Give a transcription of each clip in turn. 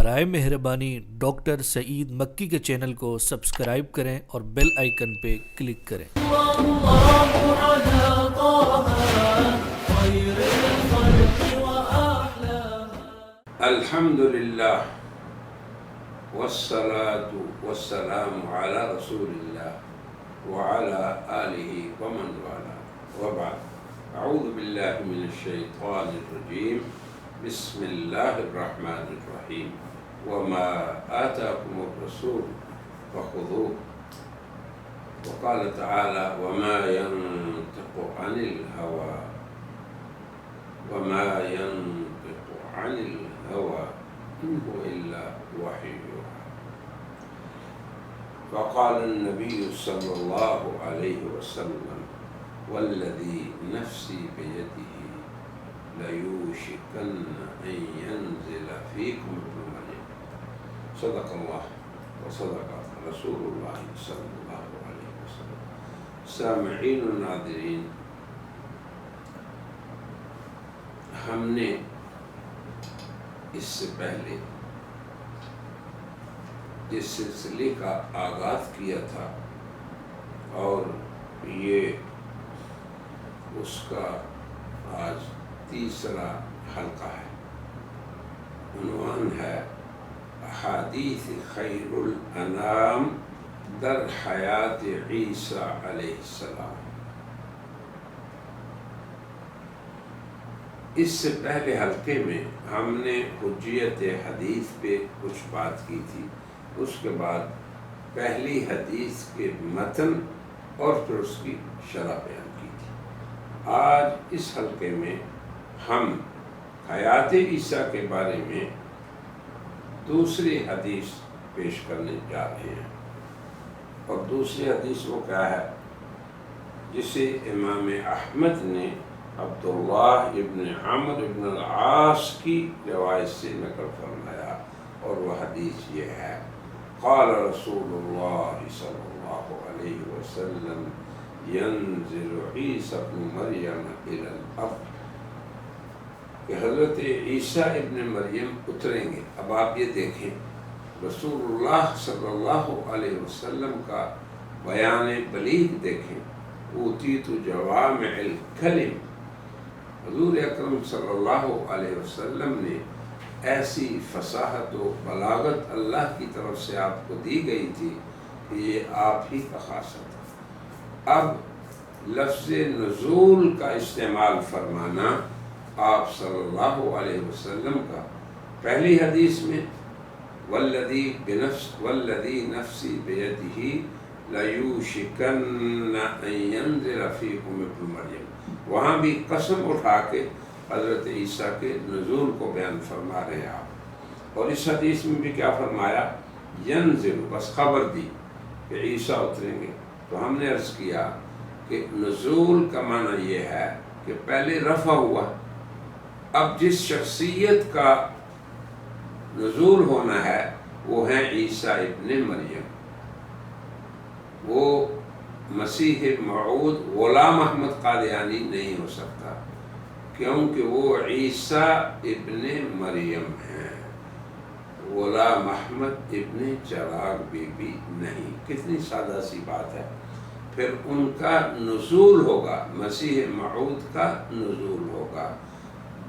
برائے مہربانی ڈاکٹر سعید مکی کے چینل کو سبسکرائب کریں اور بیل آئیکن پہ کلک کریں۔ الحمدللہ والصلاة والسلام علی رسول اللہ وعلی آلہ ومن والاه وبعد اعوذ باللہ من الشیطان الرجیم بسم اللہ الرحمن الرحیم وما آتاکم الرسول فخذوه وقال تعالی وما ينطق عن الهوى وما ينطق عن الهوى إن هو إلا وحي يوحى وقال النبي صلى الله عليه وسلم والذي نفسي بيده ليوشكن أن ينزل فيكم ابن مريم صدق الله وصدق رسول الله صلى الله عليه وسلم۔ سامعین و ناظرین، ہم نے اس سے پہلے اس سلسلے کا آغاز کیا تھا اور یہ اس کا آج تیسرا حلقہ ہے۔ عنوان ہے احادیث خیر الانام در حیات عیسیٰ علیہ السلام۔ اس سے پہلے حلقے میں ہم نے حجیت حدیث پہ کچھ بات کی تھی، اس کے بعد پہلی حدیث کے متن اور پھر اس کی شرح بیان کی تھی۔ آج اس حلقے میں ہم حیات عیسیٰ کے بارے میں دوسری حدیث پیش کرنے جا رہے ہیں، اور دوسری حدیث وہ کیا ہے جسے امام احمد نے عبداللہ ابن عمرو ابن العاص کی روایت سے نقل فرمایا، اور وہ حدیث یہ ہے قال رسول اللہ صلی اللہ علیہ وسلم ينزل عیسیٰ ابن مریم الی الارض، کہ حضرت عیسیٰ ابن مریم اتریں گے۔ اب آپ یہ دیکھیں، رسول اللہ صلی اللہ علیہ وسلم کا بیان بلیغ دیکھیں، اوتیت جوامع الکلم، حضور اکرم صلی اللہ علیہ وسلم نے ایسی فصاحت و بلاغت اللہ کی طرف سے آپ کو دی گئی تھی کہ یہ آپ ہی کا خاصہ تھا۔ اب لفظ نزول کا استعمال فرمانا آپ صلی اللہ علیہ وسلم کا پہلی حدیث میں والذی نفسی بیدہ لیوشکن ان ینزل فیکم ابن مریم، وہاں بھی قسم اٹھا کے حضرت عیسیٰ کے نزول کو بیان فرما رہے ہیں آپ، اور اس حدیث میں بھی کیا فرمایا؟ ینزل، بس خبر دی کہ عیسیٰ اتریں گے۔ تو ہم نے عرض کیا کہ نزول کا معنی یہ ہے کہ پہلے رفع ہوا، اب جس شخصیت کا نزول ہونا ہے وہ ہیں عیسیٰ ابن مریم، وہ مسیح موعود غلام احمد قادیانی نہیں ہو سکتا، کیونکہ وہ عیسیٰ ابن مریم ہیں، غلام احمد ابن چراغ بی بی نہیں۔ کتنی سادہ سی بات ہے۔ پھر ان کا نزول ہوگا، مسیح موعود کا نزول ہوگا،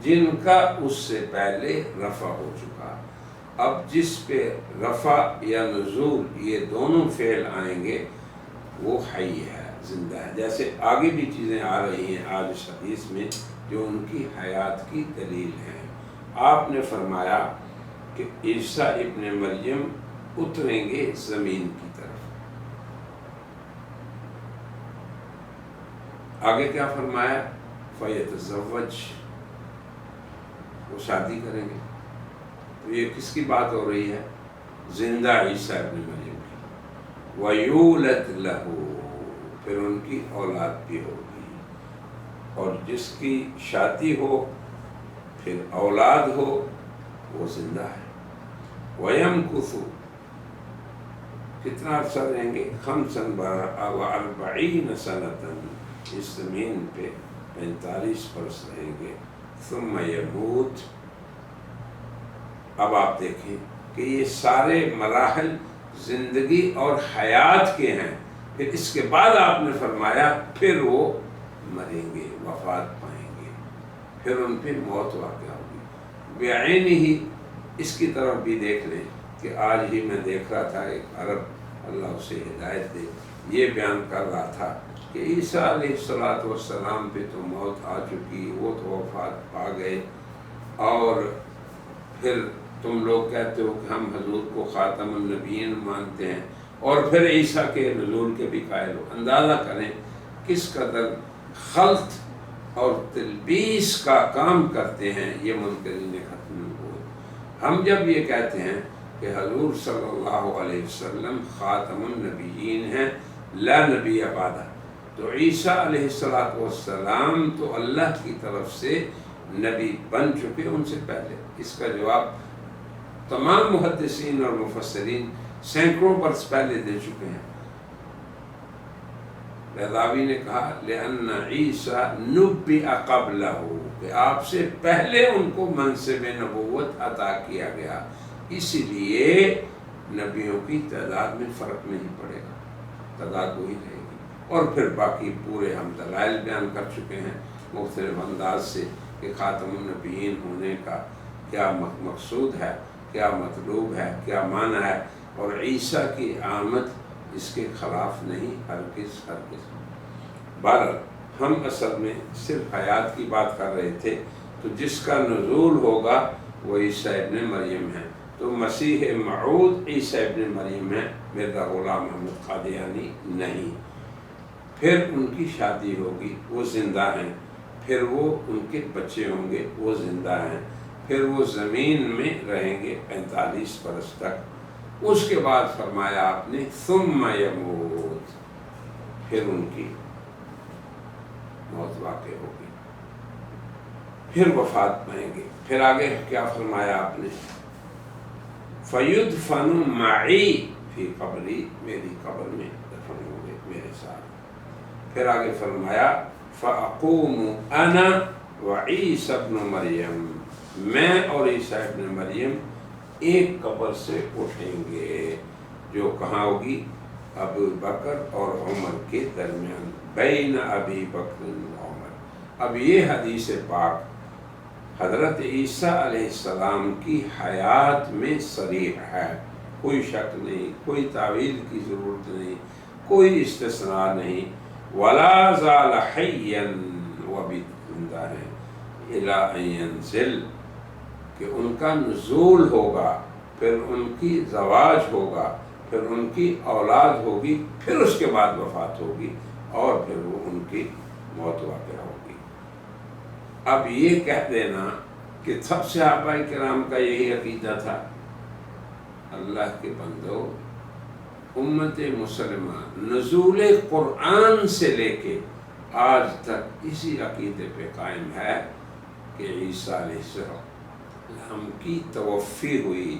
جن کا اس سے پہلے رفع ہو چکا۔ اب جس پہ رفع یا نزول یہ دونوں فعل آئیں گے وہ حی ہے، زندہ ہے، جیسے آگے بھی چیزیں آ رہی ہیں آج اس حدیث میں جو ان کی حیات کی دلیل ہیں۔ آپ نے فرمایا کہ عیسیٰ ابن مریم اتریں گے زمین کی طرف۔ آگے کیا فرمایا؟ فیتزوج، وہ شادی کریں گے۔ تو یہ کس کی بات ہو رہی ہے؟ زندہ عیسیٰ ابن مریم کی۔ وَيُولَدْ لَهُ، پھر ان کی اولاد بھی ہوگی، اور جس کی شادی ہو پھر اولاد ہو وہ زندہ ہے۔ وَيَمْكُثُ، کتنا عرصہ رہیں گے؟ 45 سنة، اس زمین پہ 45 برس رہیں گے۔ ثم يموت، اب آپ دیکھیں کہ یہ سارے مراحل زندگی اور حیات کے ہیں، پھر اس کے بعد آپ نے فرمایا پھر وہ مریں گے، وفات پائیں گے، پھر ان پہ موت واقع ہوگی۔ بعین ہی اس کی طرف بھی دیکھ لیں کہ آج ہی میں دیکھ رہا تھا ایک عرب، اللہ اسے ہدایت دے، یہ بیان کر رہا تھا کہ عیسیٰ علیہ السلام پہ تو موت آ چکی، وہ تو وفات پا گئے، اور پھر تم لوگ کہتے ہو کہ ہم حضور کو خاتم النبیین مانتے ہیں، اور پھر عیسیٰ کے نزول کے بھی قائل ہو۔ اندازہ کریں کس قدر خلط اور تلبیس کا کام کرتے ہیں یہ منکرین ختم ہوئے۔ ہم جب یہ کہتے ہیں کہ حضور صلی اللہ علیہ وسلم خاتم النبیین ہیں، لا نبی بعدہ، تو عیسیٰ علیہ السلام تو اللہ کی طرف سے نبی بن چکے ان سے پہلے۔ اس کا جواب تمام محدثین اور مفسرین سینکڑوں برس پہلے دے چکے ہیں۔ بیضاوی نے کہا لأن عیسیٰ نبئ قبلہ، کہ آپ سے پہلے ان کو منصب نبوت عطا کیا گیا، اسی لیے نبیوں کی تعداد میں فرق نہیں پڑے گا، تعداد وہی رہے گی۔ اور پھر باقی پورے ہم دلائل بیان کر چکے ہیں مختلف انداز سے کہ خاتم النبیین ہونے کا کیا مقصود ہے، کیا مطلوب ہے، کیا معنی ہے، اور عیسیٰ کی آمد اس کے خلاف نہیں، ہرگز ہرگز۔ بہرحال ہم اصل میں صرف حیات کی بات کر رہے تھے، تو جس کا نزول ہوگا وہ عیسیٰ ابن مریم ہے، تو مسیح موعود عیسیٰ ابن مریم ہے، مرزا غلام احمد قادیانی نہیں۔ پھر ان کی شادی ہوگی، وہ زندہ ہیں، پھر وہ ان کے بچے ہوں گے، وہ زندہ ہیں، پھر وہ زمین میں رہیں گے 45 برس تک۔ اس کے بعد فرمایا آپ نے ثم یموت، پھر ان کی موت واقع ہوگی، پھر وفات پائیں گے۔ پھر آگے کیا فرمایا آپ نے؟ فَيُدْفَنُ مَعِي فِي قَبْرِي، میری قبر میں دفن ہوں گے میرے ساتھ۔ پھر آگے فرمایا فَأَقُومُ أَنَا وَعِيسَى ابْنُ مَرْيَمَ، میں اور عیسیٰ ابن مریم ایک قبر سے اٹھیں گے، جو کہاں ہوگی؟ ابو بکر اور عمر کے درمیان، بین ابی بکر و عمر۔ اب یہ حدیث پاک حضرت عیسیٰ علیہ السلام کی حیات میں صریح ہے، کوئی شک نہیں، کوئی تعویل کی ضرورت نہیں، کوئی استثناء نہیں۔ وَلَا زَالَ حَيًّا، وہ بھی زندہ ہیں، إِلَىٰ أَن يَنزِلَ، کہ ان کا نزول ہوگا، پھر ان کی زواج ہوگا، پھر ان کی اولاد ہوگی، پھر اس کے بعد وفات ہوگی، اور پھر وہ ان کی موت واقع ہوگی۔ اب یہ کہہ دینا کہ سب صحابہ کرام کا یہی عقیدہ تھا، اللہ کے بندو، امت مسلمہ نزول قرآن سے لے کے آج تک اسی عقیدے پہ قائم ہے کہ عیسیٰ علیہ السلام کی توفی ہوئی،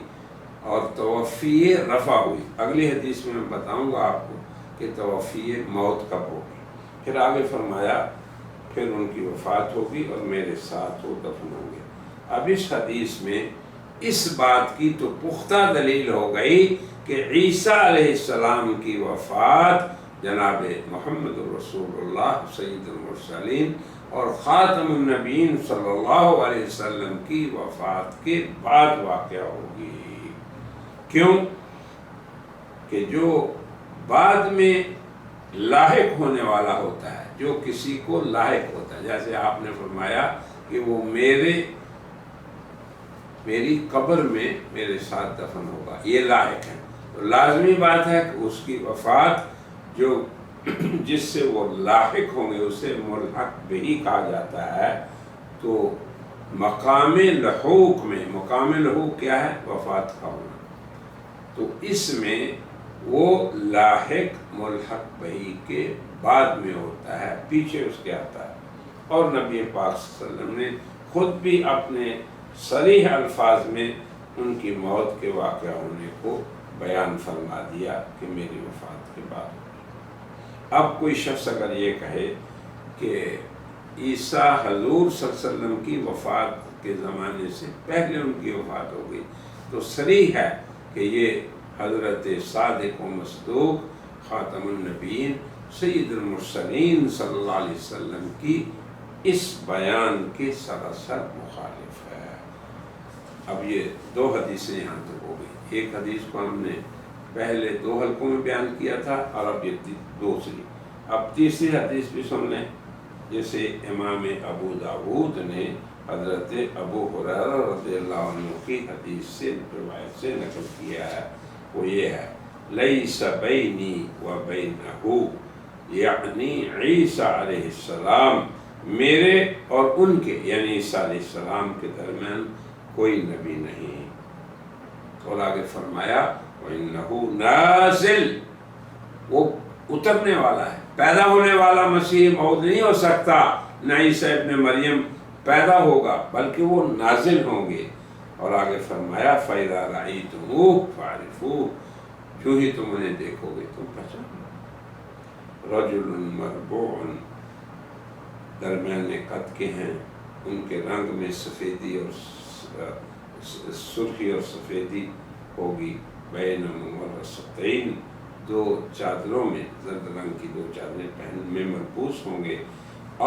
اور توفی رفع ہوئی۔ اگلی حدیث میں بتاؤں گا آپ کو کہ توفی موت کب ہوگی۔ پھر آگے فرمایا پھر ان کی وفات ہوگی اور میرے ساتھ وہ دفن ہوں گے۔ اب اس حدیث میں اس بات کی تو پختہ دلیل ہو گئی کہ عیسیٰ علیہ السلام کی وفات جناب محمد رسول اللہ سید المرسلین اور خاتم النبیین صلی اللہ علیہ وسلم کی وفات کے بعد واقع ہوگی۔ کیوں؟ کہ جو بعد میں لاحق ہونے والا ہوتا ہے، جو کسی کو لاحق ہوتا ہے، جیسے آپ نے فرمایا کہ وہ میری قبر میں میرے ساتھ دفن ہوگا، یہ لاحق ہے، تو لازمی بات ہے کہ اس کی وفات جو جس سے وہ لاحق ہوں گے اسے ملحق بہی کہا جاتا ہے۔ تو مقام لحوق میں، مقام لحوق کیا ہے؟ وفات کا ہونا، تو اس میں وہ لاحق ملحق بہی کے بعد میں ہوتا ہے، پیچھے اس کے آتا ہے۔ اور نبی پاک صلی اللہ علیہ وسلم نے خود بھی اپنے صریح الفاظ میں ان کی موت کے واقع ہونے کو بیان فرما دیا کہ میری وفات کے بعد۔ اب کوئی شخص اگر یہ کہے کہ عیسیٰ حضور صلی اللہ علیہ وسلم کی وفات کے زمانے سے پہلے ان کی وفات ہو گئی، تو صریح ہے کہ یہ حضرت صادق و مصدوق خاتم النبیین سید المرسلین صلی اللہ علیہ وسلم کی اس بیان کے سراسر مخالف ہے۔ اب یہ دو حدیثیں یہاں تک ہو گئی، ایک حدیث کو ہم نے پہلے 2 حلقوں میں بیان کیا تھا اور اب یہ دوسری، اب تیسری حدیث بھی سن لیں، جیسے امام ابو داود نے حضرت ابو ہریرہ رضی اللہ عنہ کی حدیث سے روایت سے نقل کیا ہے، وہ یہ ہے لیس بینی و بینہ، یعنی عیسیٰ علیہ السلام، میرے اور ان کے یعنی عیسیٰ علیہ السلام کے درمیان کوئی نبی نہیں۔ اور آگے فرمایا وَإِنَّهُ نازل، وہ اترنے والا ہے، پیدا ہونے والا مسیح موعود نہیں ہو سکتا، نہ عیسیٰ ابن مریم پیدا ہوگا، بلکہ وہ نازل ہوں گے۔ اور آگے فرمایا فَإِذَا رَأَيْتُمُوهُ فَاعْرِفُوهُ، جو ہی تم انہیں دیکھو گے تم پہچانو۔ رجل مربوع، درمیان قد کے ہیں، ان کے رنگ میں سفیدی اور سرخی اور سفیدی ہوگی، بین ممرستین، 2 چادروں میں، زرد رنگ کی 2 چادریں پہن میں ملبوس ہوں گے،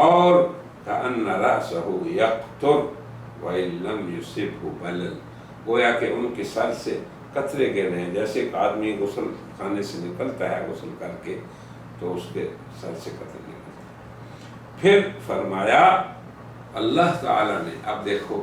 اور کأن رأسہ یقطر وإن لم یصبہ بلل، گویا کہ ان کے سر سے قطرے گر رہے ہیں، جیسے ایک آدمی غسل خانے سے نکلتا ہے غسل کر کے تو اس کے سر سے قطرے نکلتے ہیں۔ پھر فرمایا اللہ تعالیٰ نے، اب دیکھو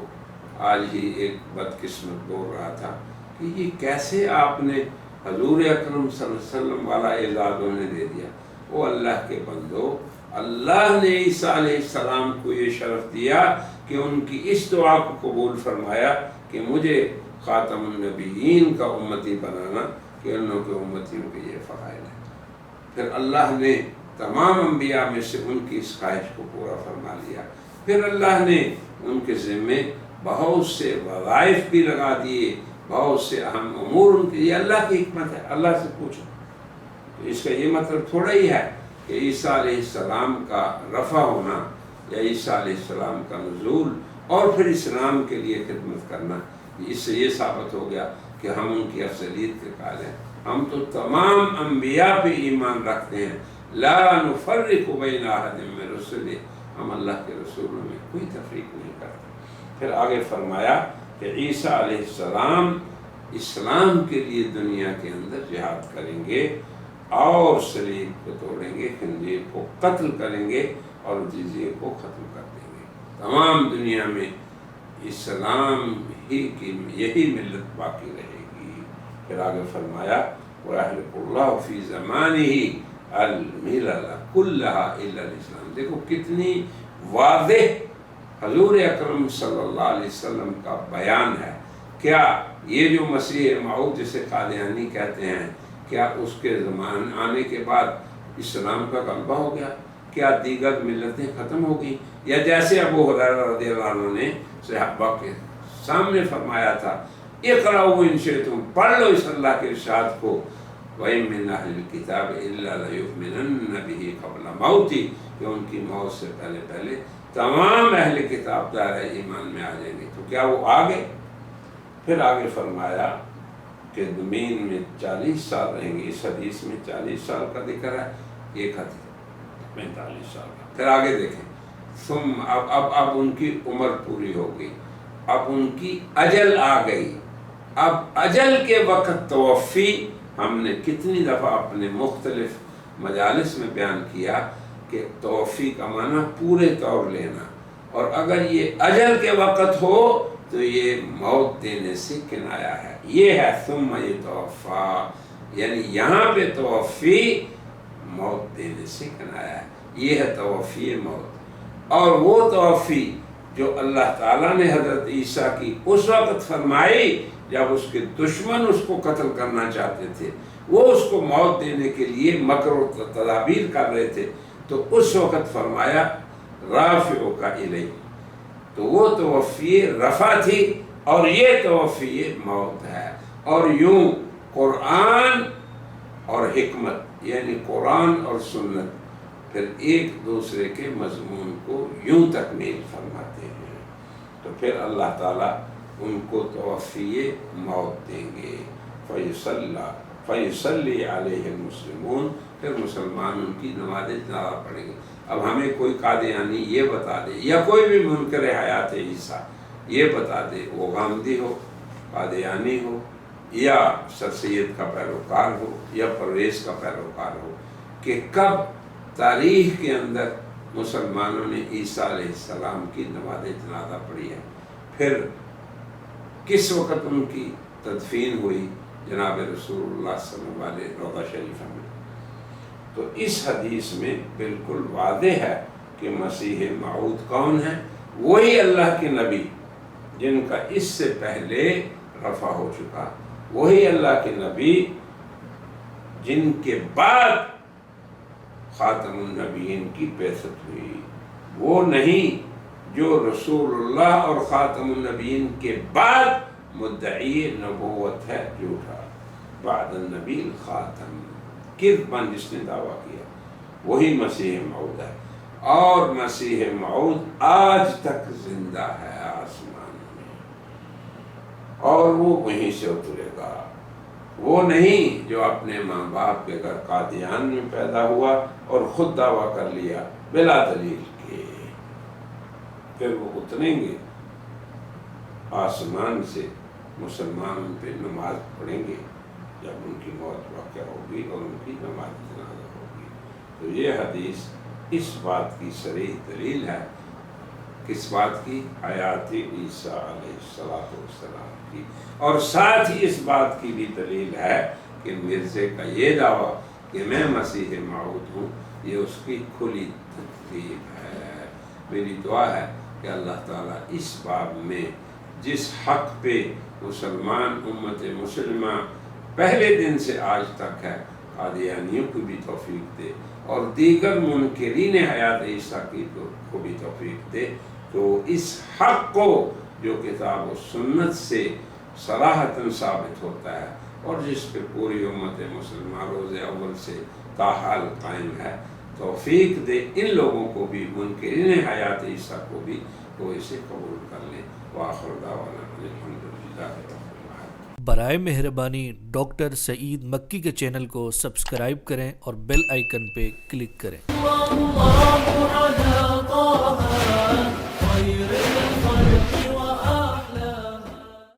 آج ہی ایک بدقسمت بول رہا تھا کہ یہ کیسے آپ نے حضور اکرم صلی اللہ علیہ وسلم والا اعزاز انہیں دے دیا۔ وہ اللہ کے بندو، اللہ نے عیسیٰ علیہ السلام کو یہ شرف دیا کہ ان کی اس دعا کو قبول فرمایا کہ مجھے خاتم النبیین کا امتی بنانا، کہ انہوں کے امتیوں کے یہ فضائل ہیں۔ پھر اللہ نے تمام انبیاء میں سے ان کی اس خواہش کو پورا فرما لیا۔ پھر اللہ نے ان کے ذمے بہت سے وظائف بھی لگا دیے، بہت سے اہم امور ان کے، یہ اللہ کی حکمت ہے، اللہ سے پوچھو۔ تو اس کا یہ مطلب تھوڑا ہی ہے کہ عیسیٰ علیہ السلام کا رفع ہونا یا عیسیٰ علیہ السلام کا نزول اور پھر اسلام کے لیے خدمت کرنا، اس سے یہ ثابت ہو گیا کہ ہم ان کی افضلیت کے قائل ہیں۔ ہم تو تمام انبیاء پہ ایمان رکھتے ہیں، لا نفرق بین احد من رسلہ، ہم اللہ کے رسولوں میں کوئی تفریق نہیں کرتے۔ پھر آگے فرمایا کہ عیسیٰ علیہ السلام اسلام کے لیے دنیا کے اندر جہاد کریں گے اور صلیب کو توڑیں گے، خنزیر کو قتل کریں گے اور جزیے کو ختم کر دیں گے۔ تمام دنیا میں اسلام ہی کی یہی ملت باقی رہے گی۔ پھر آگے فرمایا وَيَحْلِقُ اللَّهُ فِي زَمَانِهِ الْمِلَلَ كُلَّهَا إِلَّا الْإِسْلَامَ۔ دیکھو کتنی واضح حضور اکرم صلی اللہ علیہ وسلم کا بیان ہے۔ کیا یہ جو مسیح موعود جسے قادیانی کہتے ہیں، کیا اس کے زمان آنے کے بعد اسلام کا غلبہ ہو گیا؟ کیا دیگر ملتیں ختم ہو گئی؟ یا جیسے ابو ہریرہ رضی اللہ عنہ نے صحابہ کے سامنے فرمایا تھا اقرأوا ان شئتم، پڑھ لو اس اللہ کے ارشاد کو، وَإِن مِّنْ أَهْلِ الْكِتَابِ إِلَّا لَيُؤْمِنَنَّ بِهِ قَبْلَ مَوْتِهِ، کہ ان کی موت سے پہلے تمام اہل کتاب دار ایمان میں آ جائیں گے۔ تو کیا وہ آگے؟ پھر آگے فرمایا کہ زمین میں 40 سال رہیں گے، اس حدیث میں 40 سال کا ذکر ہے، ایک حدیث 45 سال کا۔ پھر آگے دیکھیں، ثم اب ان کی عمر پوری ہو گئی، اب ان کی اجل آ گئی۔ اب اجل کے وقت توفی ہم نے کتنی دفعہ اپنے مختلف مجالس میں بیان کیا کہ توفی کا معنی پورے طور لینا، اور اگر یہ اجل کے وقت ہو تو یہ موت دینے سے کنایا ہے۔ یہ ہے ثم یتوفا، یعنی یہاں پہ توفی موت دینے سے کنایا ہے، یہ ہے توفی موت۔ اور وہ توفی جو اللہ تعالیٰ نے حضرت عیسیٰ کی اس وقت فرمائی جب اس کے دشمن اس کو قتل کرنا چاہتے تھے، وہ اس کو موت دینے کے لیے مکر و تدابیر کر رہے تھے، تو اس وقت فرمایا رافعک الیہ، تو وہ توفی رفع تھی اور یہ توفی موت ہے۔ اور یوں قرآن اور حکمت یعنی قرآن اور سنت پھر ایک دوسرے کے مضمون کو یوں تکمیل فرماتے ہیں۔ تو پھر اللہ تعالیٰ ان کو توفی موت دیں گے، فیصلی علیہ المسلمون، پھر مسلمان ان کی نماز جنازہ پڑھیں گے۔ اب ہمیں کوئی قادیانی یہ بتا دے یا کوئی بھی منکر حیات عیسیٰ یہ بتا دے، وہ غامدی ہو، قادیانی ہو، یا سر سید کا پیروکار ہو، یا پرویز کا پیروکار ہو، کہ کب تاریخ کے اندر مسلمانوں نے عیسیٰ علیہ السلام کی نماز جنازہ پڑھی ہے، پھر کس وقت ان کی تدفین ہوئی جناب رسول اللہ صلی اللہ علیہ وسلم روضہ شریفہ میں۔ تو اس حدیث میں بالکل واضح ہے کہ مسیح موعود کون ہے؟ وہی اللہ کے نبی جن کا اس سے پہلے رفع ہو چکا، وہی اللہ کے نبی جن کے بعد خاتم النبیین کی بعثت ہوئی، وہ نہیں جو رسول اللہ اور خاتم النبیین کے بعد مدعی نبوت ہے، جھوٹا، بعد النبی الخاتم، کذباً جس نے دعویٰ کیا، وہی مسیح موعود ہے۔ اور مسیح موعود آج تک زندہ ہے آسمان میں، اور وہ وہیں سے اترے گا۔ وہ نہیں جو اپنے ماں باپ کے گھر قادیان میں پیدا ہوا اور خود دعویٰ کر لیا بلا دلیل کے، پھر وہ اتریں گے آسمان سے، مسلمان پہ نماز پڑھیں گے جب ان کی موت واقع ہوگی اور ان کی نماز جنازہ ہوگی۔ تو یہ حدیث اس بات کی صریح دلیل ہے، کس بات کی؟ حیات عیسیٰ علیہ السلام کی، اور ساتھ ہی اس بات کی بھی دلیل ہے کہ مرزے کا یہ دعویٰ کہ میں مسیح موعود ہوں، یہ اس کی کھلی تکذیب ہے۔ میری دعا ہے کہ اللہ تعالیٰ اس باب میں جس حق پہ مسلمان امت مسلمہ پہلے دن سے آج تک ہے، قادیانیوں کو بھی توفیق دے اور دیگر منکرین حیات عیسیٰ کی کو بھی توفیق دے، تو اس حق کو جو کتاب و سنت سے صراحتاً ثابت ہوتا ہے اور جس پہ پوری امت مسلمہ روز اول سے تاحال قائم ہے، توفیق دے ان لوگوں کو بھی، منکرین حیات عیسیٰ کو بھی، وہ اسے قبول کر لیں۔ وآخر دعوانا الحمدللہ رب العالمین۔ برائے مہربانی ڈاکٹر سعید مکی کے چینل کو سبسکرائب کریں اور بیل آئیکن پہ کلک کریں۔